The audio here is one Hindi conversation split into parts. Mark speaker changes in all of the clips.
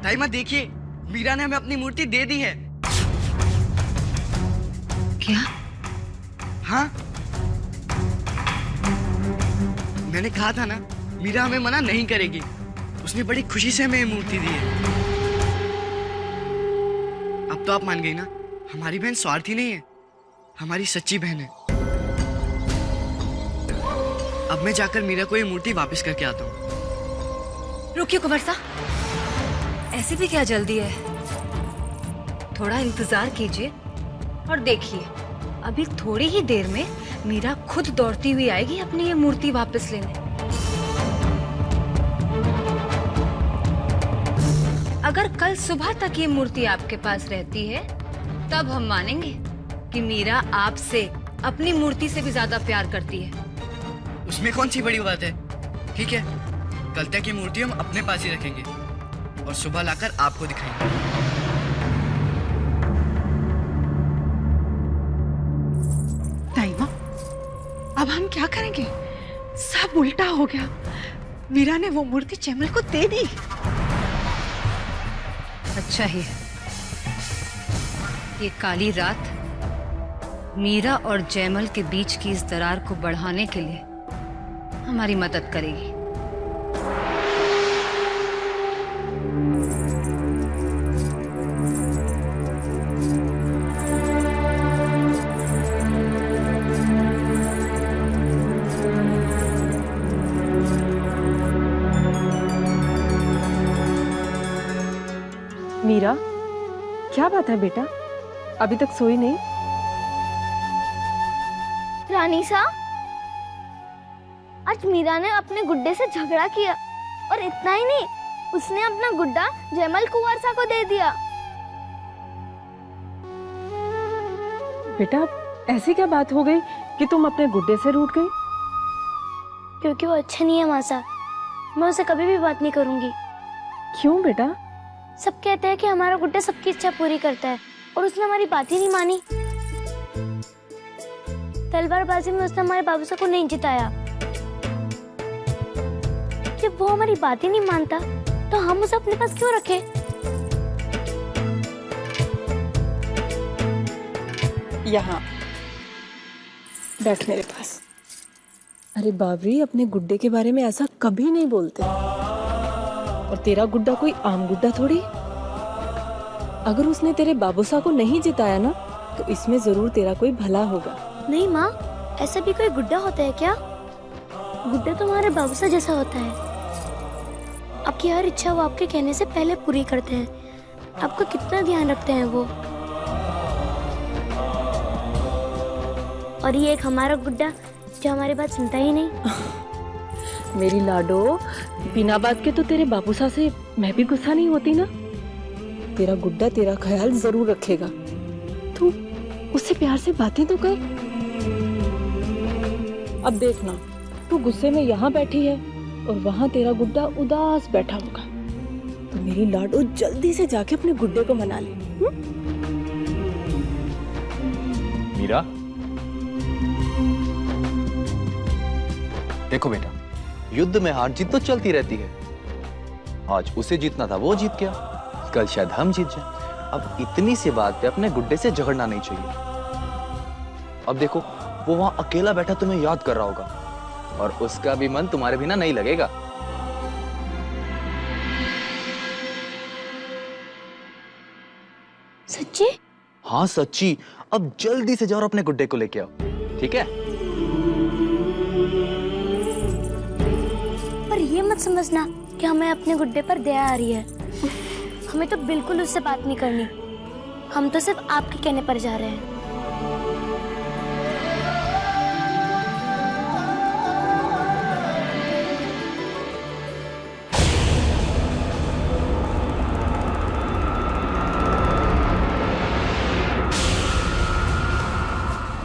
Speaker 1: दाई माँ देखिए, मीरा ने हमें अपनी मूर्ति दे दी है।
Speaker 2: क्या?
Speaker 1: हाँ, मैंने कहा था ना, मीरा हमें मना नहीं करेगी। उसने बड़ी खुशी से हमें ये मूर्ति दी है। अब तो आप मान गई ना, हमारी बहन स्वार्थी नहीं है, हमारी सच्ची बहन है। अब मैं जाकर मीरा को ये मूर्ति वापस करके आता हूँ।
Speaker 2: रुकिए कुंवर सा, ऐसे भी क्या जल्दी है? थोड़ा इंतजार कीजिए और देखिए, अभी थोड़ी ही देर में मीरा खुद दौड़ती हुई आएगी अपनी ये मूर्ति वापस लेने। अगर कल सुबह तक ये मूर्ति आपके पास रहती है, तब हम मानेंगे कि मीरा आपसे अपनी मूर्ति से भी ज्यादा प्यार करती है।
Speaker 1: उसमें कौन सी बड़ी बात है? ठीक है, कल तक ये मूर्ति हम अपने पास ही रखेंगे और सुबह लाकर आपको दिखाएंगे।
Speaker 3: दाइमा, अब हम क्या करेंगे? सब उल्टा हो गया। मीरा ने वो मूर्ति जैमल को दे दी।
Speaker 2: अच्छा ही है, ये काली रात मीरा और जैमल के बीच की इस दरार को बढ़ाने के लिए हमारी मदद करेगी।
Speaker 4: मीरा, क्या बात है बेटा, अभी तक सोई नहीं?
Speaker 5: रानी सा, आज मीरा ने अपने गुड्डे से झगड़ा किया और इतना ही नहीं, उसने अपना गुड्डा जैमल कुंवर सा को दे दिया।
Speaker 4: बेटा, ऐसी क्या बात हो गई कि तुम अपने गुड्डे से रूठ गई?
Speaker 5: क्योंकि वो अच्छा नहीं है मासा, मैं उसे कभी भी बात नहीं करूंगी।
Speaker 4: क्यों बेटा?
Speaker 5: सब कहते हैं कि हमारा गुड्डा सबकी इच्छा पूरी करता है और उसने हमारी बात ही नहीं मानी। तलवारबाजी में उसने हमारे बाबूसा को नहीं जिताया। जब वो हमारी बात ही नहीं मानता, तो हम उसे अपने पास क्यों रखें?
Speaker 4: यहाँ बैठ मेरे पास। अरे बाबरी, अपने गुड्डे के बारे में ऐसा कभी नहीं बोलते। और तेरा गुड्डा कोई आम गुड्डा थोड़ी। अगर उसने तेरे बाबूसा को नहीं जिताया ना, तो इसमें जरूर तेरा कोई भला होगा।
Speaker 5: नहीं माँ, ऐसा भी कोई गुड्डा होता है क्या? गुड्डा तो हमारे बाबूसा जैसा होता है। आपकी हर इच्छा वो आपके कहने से पहले पूरी करते हैं। आपका कितना ध्यान रखते हैं वो। और ये एक हमारा गुड्डा जो हमारी बात सुनता ही नहीं।
Speaker 4: मेरी लाडो, बिना बात के तो तेरे बाबूसा से मैं भी गुस्सा नहीं होती ना। तेरा गुड्डा तेरा ख्याल जरूर रखेगा। तू उससे प्यार से बातें तो कर। अब देखना, तू गुस्से में यहाँ बैठी है और वहाँ तेरा गुड्डा उदास बैठा होगा। तो मेरी लाडो, जल्दी से जाके अपने गुड्डे को मना ले।
Speaker 6: मीरा, देखो बेटा, युद्ध में हार जीत तो चलती रहती है। आज उसे जीतना था, वो जीत गया, कल शायद हम जीत जाए। अब इतनी सी बात पे अपने गुड्डे से झगड़ना नहीं चाहिए। अब देखो, वो वहां अकेला बैठा तुम्हें याद कर रहा होगा और उसका भी मन तुम्हारे बिना नहीं लगेगा।
Speaker 5: सच्ची?
Speaker 6: हाँ सच्ची। अब जल्दी से जाओ और अपने गुड्डे को लेके आओ, ठीक है?
Speaker 5: पर ये मत समझना कि हमें अपने गुड्डे पर दया आ रही है। हमें तो बिल्कुल उससे बात नहीं करनी। हम तो सिर्फ आपके कहने पर जा रहे हैं।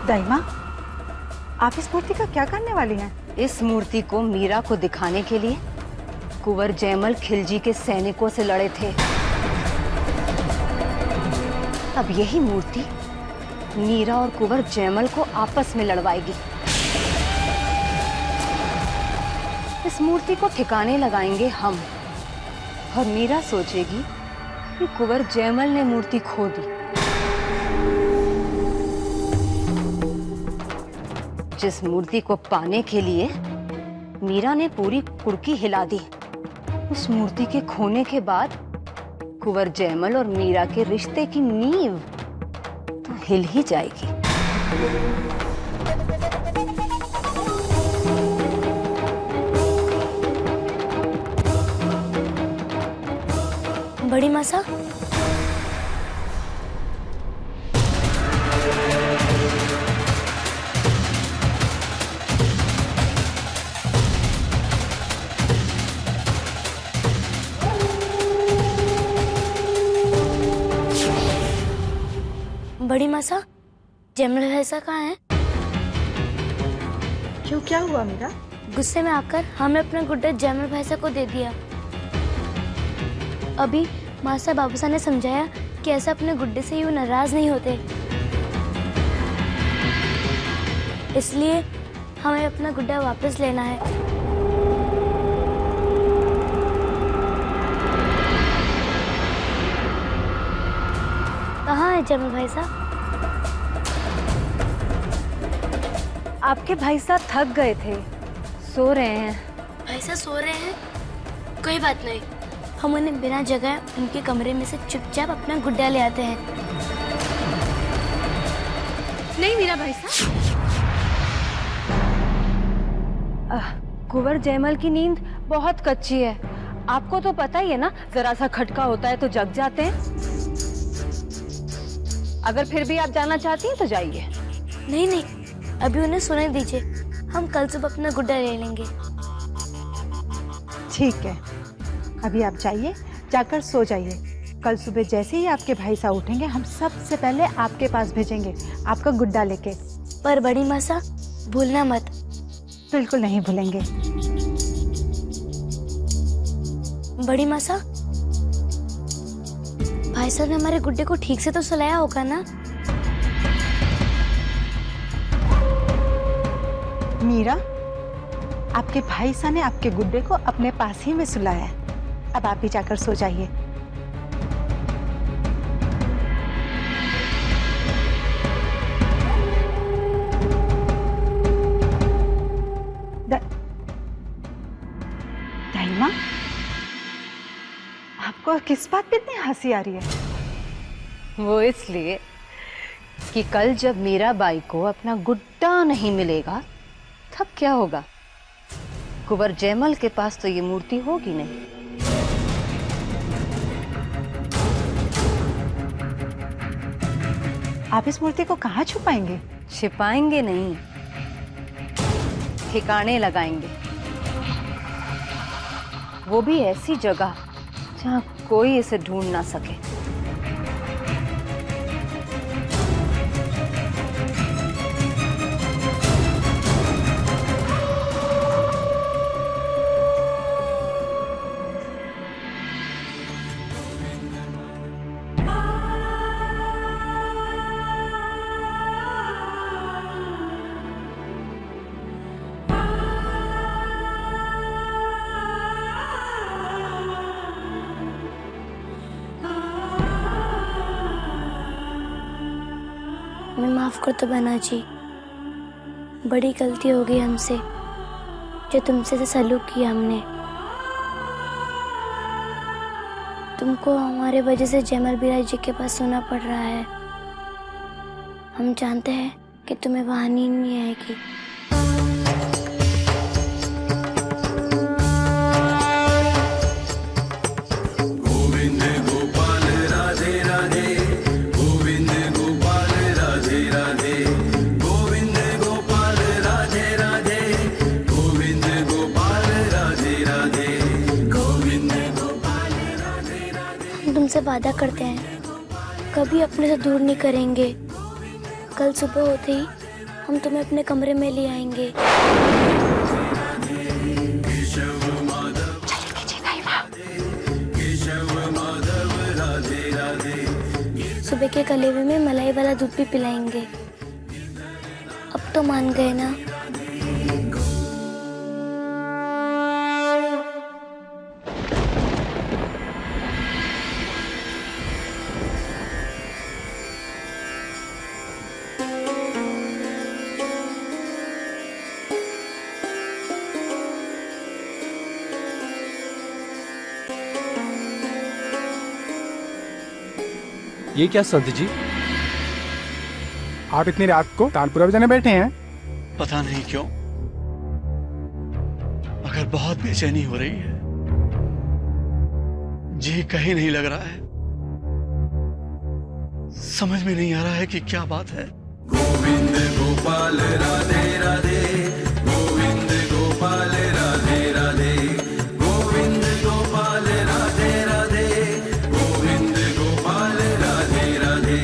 Speaker 3: दाइमा, आप इस मूर्ति का क्या करने वाली हैं?
Speaker 2: इस मूर्ति को मीरा को दिखाने के लिए कुंवर जैमल खिलजी के सैनिकों से लड़े थे। अब यही मूर्ति मीरा और कुंवर जैमल को आपस में लड़वाएगी। इस मूर्ति को ठिकाने लगाएंगे हम, और मीरा सोचेगी कि कुंवर जयमल ने मूर्ति खो दी। जिस मूर्ति को पाने के लिए मीरा ने पूरी कुर्की हिला दी, उस मूर्ति के खोने के बाद कुंवर जयमल और मीरा के रिश्ते की नींव तो हिल ही जाएगी।
Speaker 5: बड़ी मासा, बड़ी मासा, जयमल भैसा कहाँ है?
Speaker 3: क्यों, क्या हुआ मीरा?
Speaker 5: गुस्से में आकर हमने अपना गुड्डा जयमल भैसा को दे दिया। अभी मासा बाबूसा ने समझाया कि ऐसा अपने गुड्डे से यूं नाराज नहीं होते, इसलिए हमें अपना गुड्डा वापस लेना है। कहाँ है जयमल भाई साहब?
Speaker 2: आपके भाई साहब थक गए थे, सो रहे हैं।
Speaker 5: भाई साहब सो रहे हैं? कोई बात नहीं, हम उन्हें बिना जगह उनके कमरे में से चुपचाप अपना गुड्डा ले आते हैं।
Speaker 2: नहीं मेरा भाई साहब, कुंवर जयमल की नींद बहुत कच्ची है। आपको तो पता ही है ना, जरा सा खटका होता है तो जग जाते हैं। अगर फिर भी आप जाना चाहती हैं तो जाइए।
Speaker 5: नहीं नहीं, अभी उन्हें सोने दीजिए, हम कल सुबह अपना गुड्डा ले लेंगे।
Speaker 3: ठीक है, अभी आप जाइए, जाकर सो जाइए। कल सुबह जैसे ही आपके भाई साहब उठेंगे, हम सबसे पहले आपके पास भेजेंगे आपका गुड्डा लेके।
Speaker 5: पर बड़ी मासा, भूलना मत।
Speaker 3: बिल्कुल नहीं भूलेंगे।
Speaker 5: बड़ी मासा, भाई साहब ने हमारे गुड्डे को ठीक से तो सुलाया होगा ना?
Speaker 3: मीरा, आपके भाई साहब ने आपके गुड्डे को अपने पास ही में सुलाया है। अब आप भी जाकर सो जाइए। दाइमा, आपको किस बात पे इतनी हंसी आ रही है?
Speaker 2: वो इसलिए कि कल जब मीरा बाई को अपना गुड्डा नहीं मिलेगा तब क्या होगा? कुंवर जयमल के पास तो ये मूर्ति होगी नहीं।
Speaker 3: आप इस मूर्ति को कहाँ छुपाएंगे?
Speaker 2: छिपाएंगे नहीं, ठिकाने लगाएंगे। वो भी ऐसी जगह जहाँ कोई इसे ढूंढ ना सके।
Speaker 5: हमें माफ कर दो बहना जी, बड़ी गलती हो गई हमसे, जो तुमसे से सलूक किया हमने। तुमको हमारे वजह से जयमल बिराज जी के पास सोना पड़ रहा है। हम जानते हैं कि तुम्हें वहां नींद नहीं आएगी। तुमसे वादा करते हैं, कभी अपने से दूर नहीं करेंगे। कल सुबह होते ही हम तुम्हें अपने कमरे में ले आएंगे। सुबह के कलेवे में मलाई वाला दूध भी पिलाएंगे। अब तो मान गए ना?
Speaker 7: ये क्या संत जी?
Speaker 8: आप इतनी रात को तानपुरा बजाने बैठे हैं?
Speaker 9: पता नहीं क्यों, मगर बहुत बेचैनी हो रही है। जी कहीं नहीं लग रहा है। समझ में नहीं आ रहा है कि क्या बात है। गोविंद गोपाल राधे राधे, गोविंद गोपाल राधे राधे, गोविंद गोपाल राधे राधे, गोविंद गोपाल राधे राधे,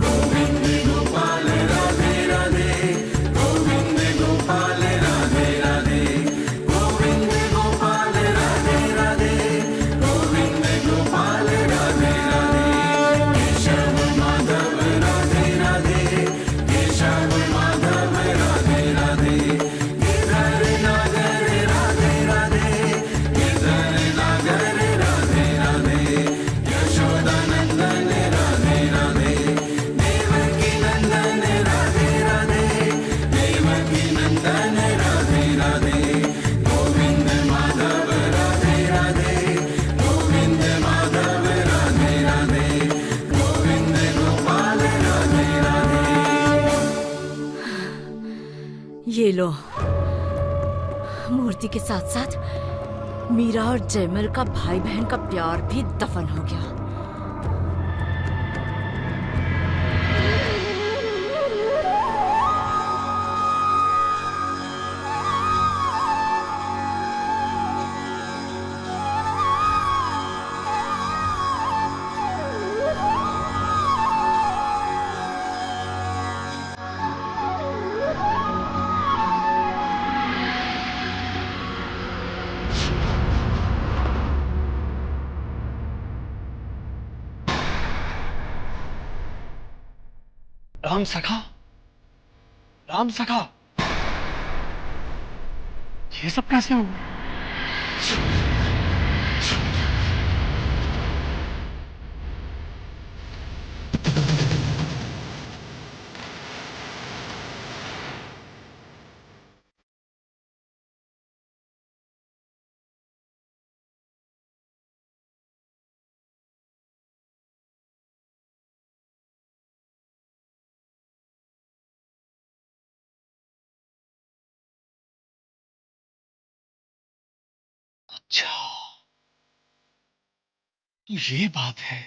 Speaker 9: गोविंद गोपाल राधे राधे, गोविंद गोपाल राधे राधे, गोविंद गोपाल राधे राधे, गोविंद गोपाल राधे राधे, केशव माधव राधे राधे, केशव माधव राधे राधे, गिरधर नागर राधे राधे, गिरधर नागर राधे राधे, यशोदानंदन राधे राधे, देवकी नंदन राधे राधे, देवकी नंदन राधे राधे, गोविंद माधव राधे राधे, गोविंद माधव राधे राधे, गोविंद गोपाल राधे राधे।
Speaker 10: ये लो, मूर्ति के साथ साथ मीरा और जयमल का भाई बहन का प्यार भी दफन हो गया।
Speaker 9: राम सखा, राम सखा, ये सब कैसे हुआ? अच्छा, तो ये बात है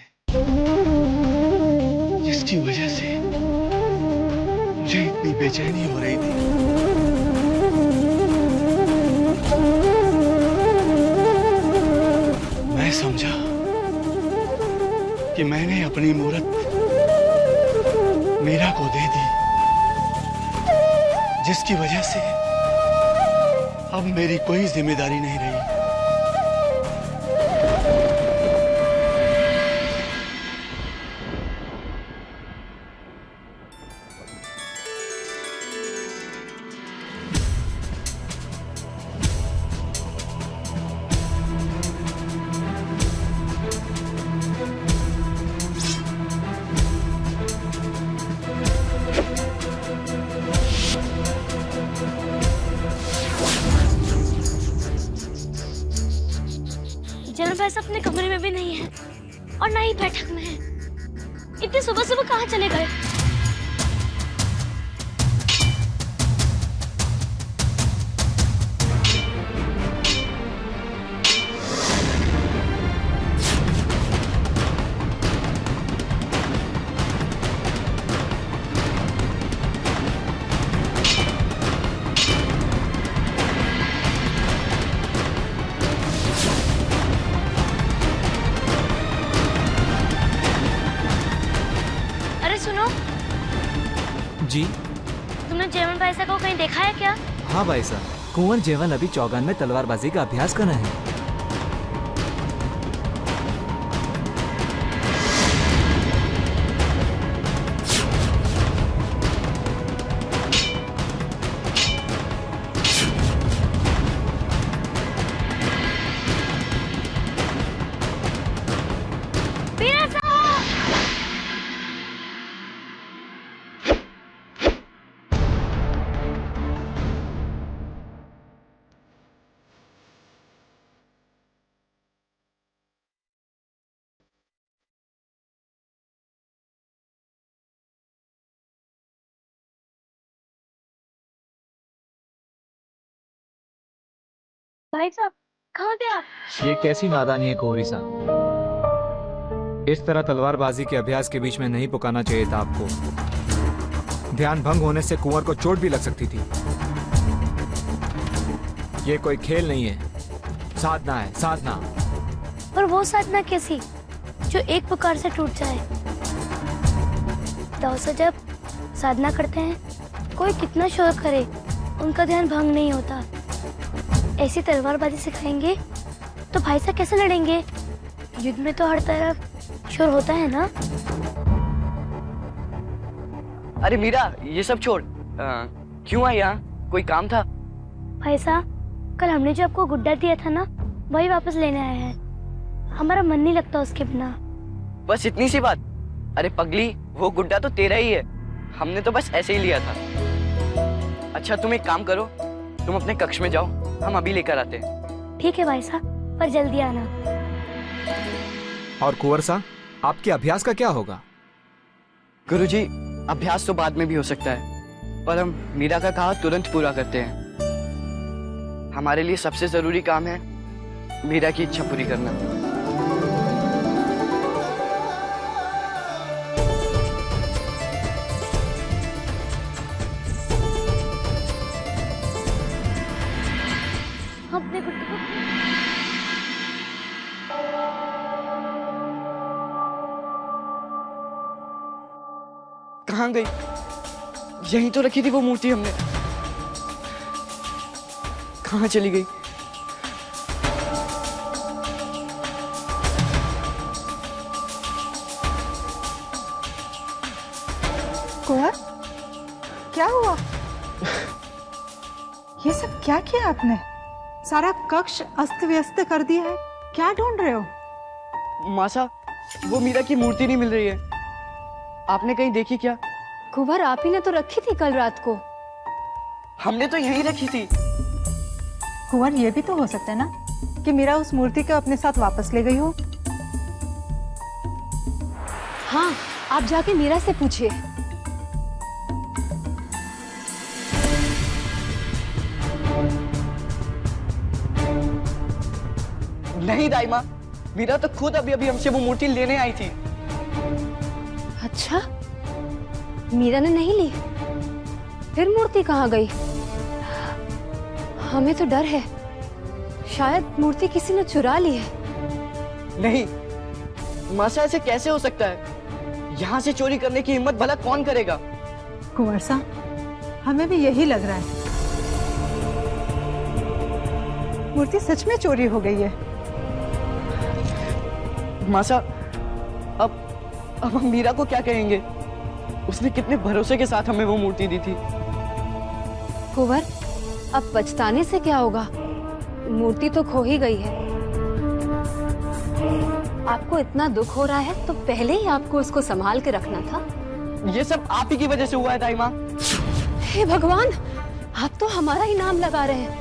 Speaker 9: जिसकी वजह से मुझे इतनी बेचैनी हो रही थी। मैं समझा कि मैंने अपनी मूरत मीरा को दे दी, जिसकी वजह से अब मेरी कोई जिम्मेदारी नहीं रही।
Speaker 5: जनरल भाई साहब अपने कमरे में भी नहीं है और ना ही बैठक में है। इतनी सुबह सुबह कहाँ चले गए? सुनो
Speaker 11: जी।
Speaker 5: तुमने जयमल भाई साहब को कहीं देखा है क्या?
Speaker 11: हाँ भाई साहब, कुंवर जयमल अभी चौगान में तलवारबाजी का अभ्यास कर रहे हैं।
Speaker 5: भाई साहब कहाँ थे आप?
Speaker 11: ये कैसी नादानी है कोहरी सा। इस तरह तलवारबाजी के अभ्यास के बीच में नहीं पुकारना चाहिए था आपको। ध्यान भंग होने से कुंवर को चोट भी लग सकती थी। ये कोई खेल नहीं है, साधना है, साधना।
Speaker 5: पर वो साधना कैसी जो एक पुकार से टूट जाए? दौसा जब साधना करते हैं कोई कितना शोर करे उनका ध्यान भंग नहीं होता। ऐसी तलवारबाजी सिखाएंगे तो भाई साहब कैसे लड़ेंगे? युद्ध में तो हर तरफ शोर होता है ना।
Speaker 1: अरे मीरा, ये सब छोड़। क्यों आई यहाँ? कोई काम था?
Speaker 5: भाई साहब कल हमने जो आपको गुड्डा दिया था ना, वही वापस लेने आया है। हमारा मन नहीं लगता उसके बिना।
Speaker 1: बस इतनी सी बात? अरे पगली, वो गुड्डा तो तेरा ही है, हमने तो बस ऐसे ही लिया था। अच्छा तुम एक काम करो, तुम अपने कक्ष में जाओ, हम अभी लेकर आते हैं।
Speaker 5: ठीक है भाई साहब, पर जल्दी आना।
Speaker 11: और कुंवर सा, आपके अभ्यास का क्या होगा?
Speaker 1: गुरुजी, अभ्यास तो बाद में भी हो सकता है, पर हम मीरा का कहा तुरंत पूरा करते हैं। हमारे लिए सबसे जरूरी काम है मीरा की इच्छा पूरी करना।
Speaker 5: अपने गुड्डे को
Speaker 1: कहाँ गई? यहीं तो रखी थी वो मूर्ति हमने, कहाँ चली गई?
Speaker 3: कुंवर, क्या हुआ? ये सब क्या किया आपने? सारा कक्ष अस्त व्यस्त कर दिया है। क्या ढूंढ रहे हो?
Speaker 1: मासा, वो मीरा की मूर्ति नहीं मिल रही है। आपने कहीं देखी क्या?
Speaker 2: कुंवर, आप ही ने तो रखी थी कल रात को।
Speaker 1: हमने तो यहीं रखी थी।
Speaker 3: कुंवर, ये भी तो हो सकता है ना कि मीरा उस मूर्ति को अपने साथ वापस ले गई हो।
Speaker 2: हाँ, आप जाके मीरा से पूछिए।
Speaker 1: नहीं दाइमा, मीरा तो खुद अभी अभी हमसे वो मूर्ति लेने आई थी।
Speaker 2: अच्छा, मीरा ने नहीं ली? फिर मूर्ति कहाँ गई? हमें तो डर है, शायद मूर्ति किसी ने चुरा ली है।
Speaker 1: नहीं मासा, ऐसे कैसे हो सकता है? यहाँ से चोरी करने की हिम्मत भला कौन करेगा?
Speaker 3: कुंवर साहब, हमें भी यही लग रहा है। मूर्ति सच में चोरी हो गई है।
Speaker 1: मासा, अब हम मीरा को क्या कहेंगे? उसने कितने भरोसे के साथ हमें वो मूर्ति दी थी।
Speaker 2: कुंवर, अब पछताने से क्या होगा? मूर्ति तो खो ही गई है। आपको इतना दुख हो रहा है तो पहले ही आपको उसको संभाल के रखना था।
Speaker 1: ये सब आप ही की वजह से हुआ है दाइमा।
Speaker 2: हे भगवान, आप तो हमारा ही नाम लगा रहे हैं।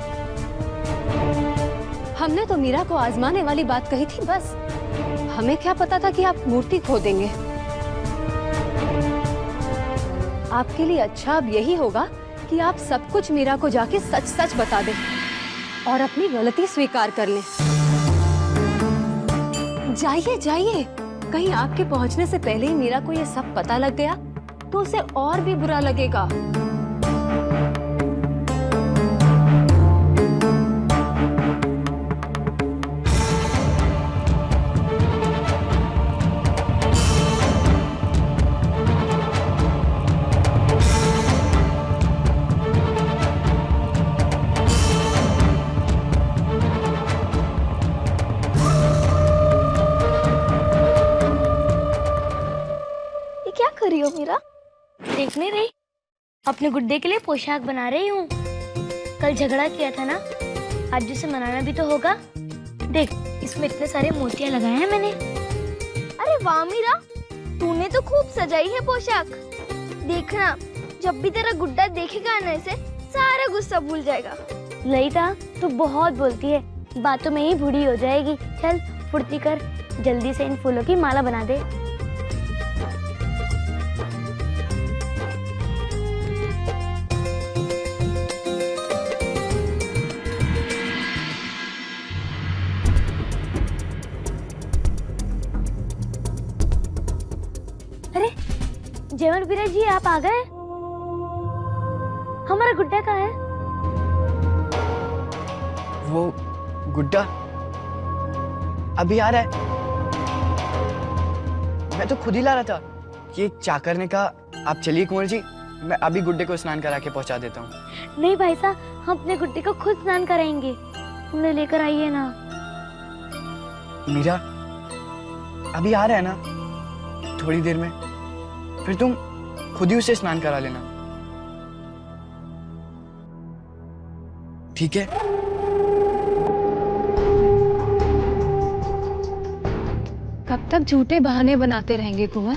Speaker 2: हमने तो मीरा को आजमाने वाली बात कही थी बस। हमें क्या पता था कि आप मूर्ति खो देंगे। आपके लिए अच्छा अब यही होगा कि आप सब कुछ मीरा को जाके सच सच बता दें और अपनी गलती स्वीकार कर लें। जाइए जाइए, कहीं आपके पहुंचने से पहले ही मीरा को ये सब पता लग गया तो उसे और भी बुरा लगेगा।
Speaker 5: कर रही हो मीरा? देख नहीं रही? अपने गुड्डे के लिए पोशाक बना रही हूँ। कल झगड़ा किया था ना, आज उसे मनाना भी तो होगा। देख, इसमें इतने सारे मोतियां लगाए हैं मैंने।
Speaker 7: अरे वाह मीरा, तूने तो खूब सजाई है पोशाक। देखना, जब भी तेरा गुड्डा देखेगा ना इसे, सारा गुस्सा भूल जाएगा।
Speaker 5: ललिता, तू बहुत बोलती है, बातों में ही बूढ़ी हो जाएगी। चल फुर्ती कर, जल्दी से इन फूलों की माला बना दे। वीरा जी आप आ गए? हमारा गुड्डा कहाँ है?
Speaker 1: वो गुड्डा अभी आ रहा है। मैं तो खुद ही ला रहा था। ये चाकर ने कहा आप चलिए कुंवर जी, मैं अभी गुड्डे को स्नान करा के पहुंचा देता हूँ।
Speaker 5: नहीं भाई साहब, हम अपने गुड्डे को खुद स्नान कराएंगे, उन्हें लेकर आइए ना।
Speaker 1: मीरा अभी आ रहा है ना, थोड़ी देर में, फिर तुम खुद ही उसे स्नान करा लेना, ठीक है?
Speaker 2: कब तक झूठे बहाने बनाते रहेंगे कुंवर?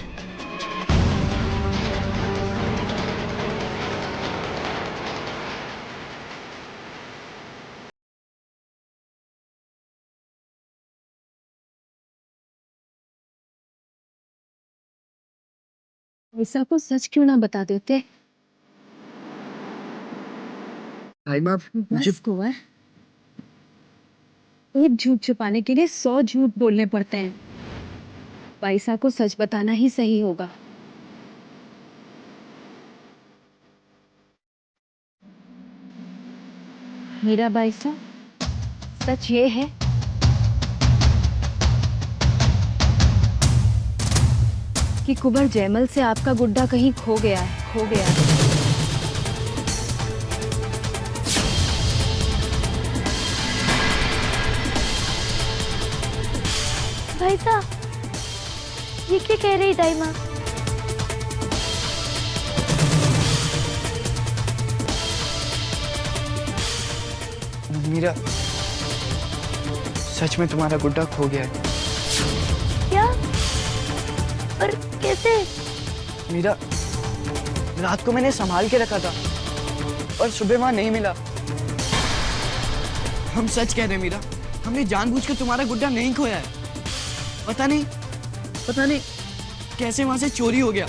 Speaker 2: ऐसा को सच क्यों ना बता देते? बस कुंवर, एक झूठ छुपाने के लिए 100 झूठ बोलने पड़ते हैं। बाईसा को सच बताना ही सही होगा। मेरा बाईसा, सच ये है कि कुंवर जयमल से आपका गुड्डा कहीं खो गया है।
Speaker 5: भाई साहब, ये क्या कह रही दाई माँ?
Speaker 1: मीरा, सच में तुम्हारा गुड्डा खो गया है।
Speaker 5: क्या? और कैसे?
Speaker 1: मीरा, रात को मैंने संभाल के रखा था और सुबह वहां नहीं मिला। हम सच कह रहे हैं मीरा, हमने जानबूझकर तुम्हारा गुड्डा नहीं खोया है। पता नहीं कैसे वहां से चोरी हो गया।